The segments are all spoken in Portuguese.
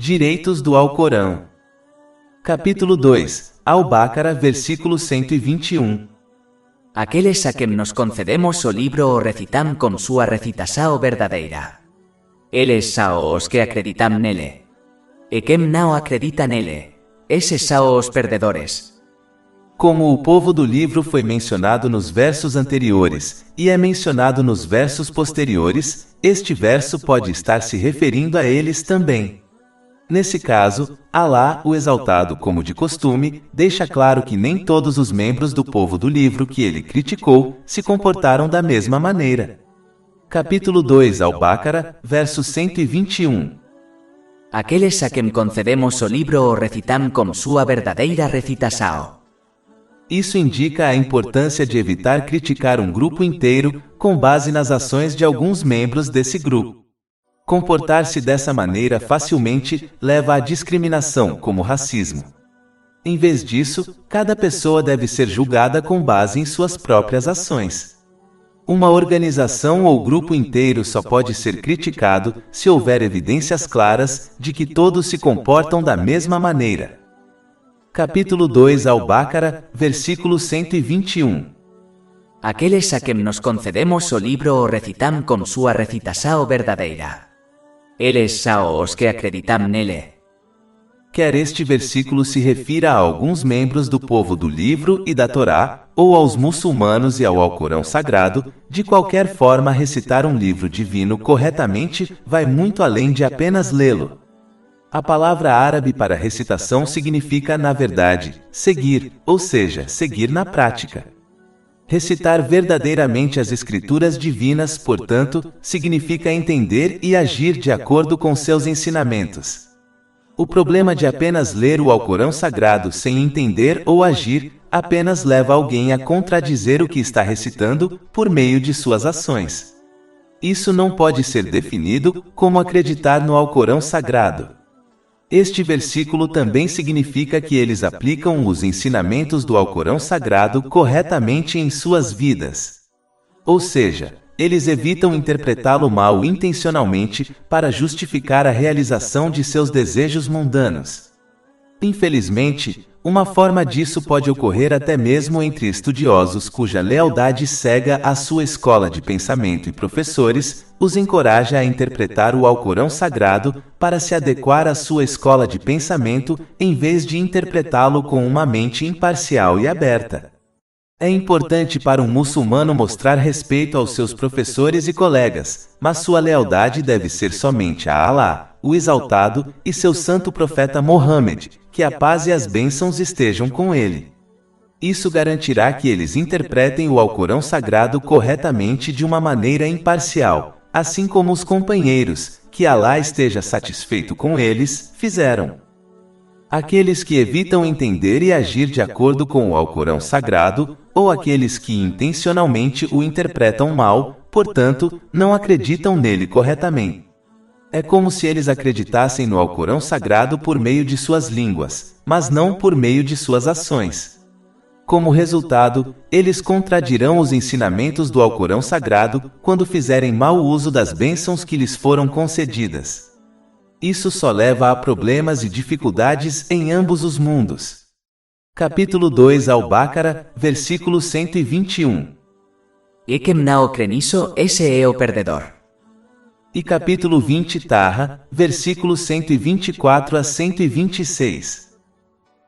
Direitos do Alcorão. Capítulo 2, Al-Baqarah, versículo 121. Aqueles a quem nos concedemos o libro o recitam con súa recitação verdadeira. Eles são os que acreditam nele. E quem não acredita nele, esses são os perdedores. Como o povo do livro foi mencionado nos versos anteriores, e é mencionado nos versos posteriores, este verso pode estar se referindo a eles também. Nesse caso, Alá, o Exaltado, como de costume, deixa claro que nem todos os membros do povo do livro que ele criticou se comportaram da mesma maneira. Capítulo 2, Al-Baqarah, verso 121. Aqueles a quem concedemos o libro o recitam com súa verdadeira recitação. Isso indica a importância de evitar criticar um grupo inteiro com base nas ações de alguns membros desse grupo. Comportar-se dessa maneira facilmente leva à discriminação, como racismo. Em vez disso, cada pessoa deve ser julgada com base em suas próprias ações. Uma organização ou grupo inteiro só pode ser criticado se houver evidências claras de que todos se comportam da mesma maneira. Capítulo 2, Al-Baqarah, versículo 121. Aqueles a quem nos concedemos o libro o recitam com súa recitação verdadeira. Eles são os que acreditam nele. Quer este versículo se refira a alguns membros do povo do livro e da Torá, ou aos muçulmanos e ao Alcorão Sagrado, de qualquer forma recitar um livro divino corretamente vai muito além de apenas lê-lo. A palavra árabe para recitação significa, na verdade, seguir, ou seja, seguir na prática. Recitar verdadeiramente as escrituras divinas, portanto, significa entender e agir de acordo com seus ensinamentos. O problema de apenas ler o Alcorão Sagrado sem entender ou agir apenas leva alguém a contradizer o que está recitando por meio de suas ações. Isso não pode ser definido como acreditar no Alcorão Sagrado. Este versículo também significa que eles aplicam os ensinamentos do Alcorão Sagrado corretamente em suas vidas. Ou seja, eles evitam interpretá-lo mal intencionalmente para justificar a realização de seus desejos mundanos. Infelizmente, uma forma disso pode ocorrer até mesmo entre estudiosos cuja lealdade cega à sua escola de pensamento e professores os encoraja a interpretar o Alcorão Sagrado para se adequar à sua escola de pensamento em vez de interpretá-lo com uma mente imparcial e aberta. É importante para um muçulmano mostrar respeito aos seus professores e colegas, mas sua lealdade deve ser somente a Alá, o Exaltado, e seu santo profeta Mohammed, que a paz e as bênçãos estejam com ele. Isso garantirá que eles interpretem o Alcorão Sagrado corretamente de uma maneira imparcial, assim como os companheiros, que Alá esteja satisfeito com eles, fizeram. Aqueles que evitam entender e agir de acordo com o Alcorão Sagrado, ou aqueles que intencionalmente o interpretam mal, portanto, não acreditam nele corretamente. É como se eles acreditassem no Alcorão Sagrado por meio de suas línguas, mas não por meio de suas ações. Como resultado, eles contradirão os ensinamentos do Alcorão Sagrado quando fizerem mau uso das bênçãos que lhes foram concedidas. Isso só leva a problemas e dificuldades em ambos os mundos. Capítulo 2, Al-Baqarah, versículo 121. E quem não crê nisso, esse é o perdedor. E capítulo 20, Taha, versículos 124 a 126.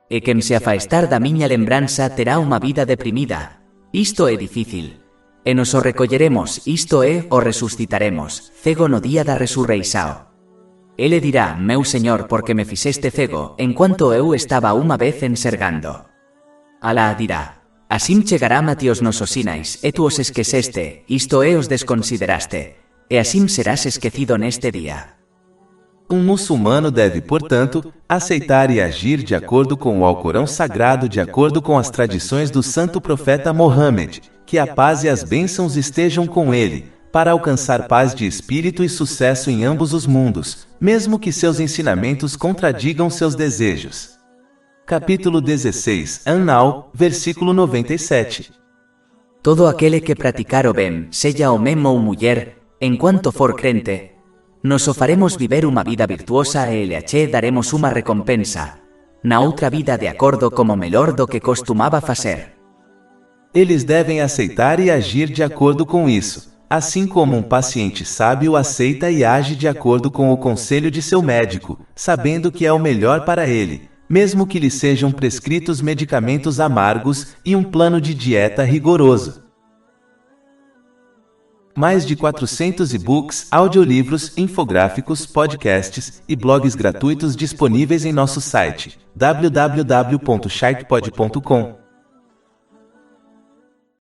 E quem se afastar da minha lembrança terá uma vida deprimida. Isto é difícil. E nos o recolheremos, isto é, o ressuscitaremos, cego no dia da ressurreição. Ele dirá, meu Senhor, porque me fizeste cego, enquanto eu estava uma vez enxergando. Alá dirá, assim chegará a ti os nosos sinais, e tu os esqueceste, isto é, os desconsideraste, e assim serás esquecido neste dia. Um muçulmano deve, portanto, aceitar e agir de acordo com o Alcorão Sagrado, de acordo com as tradições do santo profeta Mohammed, que a paz e as bênçãos estejam com ele, para alcançar paz de espírito e sucesso em ambos os mundos, mesmo que seus ensinamentos contradigam seus desejos. Capítulo 16, An-Nahl, versículo 97. Todo aquele que praticar o bem, seja homem ou mulher, enquanto for crente, Nos o faremos viver uma vida virtuosa e lhe daremos uma recompensa na outra vida de acordo como melhor do que costumava fazer. Eles devem aceitar e agir de acordo com isso, assim como um paciente sábio aceita e age de acordo com o conselho de seu médico, sabendo que é o melhor para ele, mesmo que lhe sejam prescritos medicamentos amargos e um plano de dieta rigoroso. Mais de 400 e-books, audiolivros, infográficos, podcasts e blogs gratuitos disponíveis em nosso site www.sharkpod.com.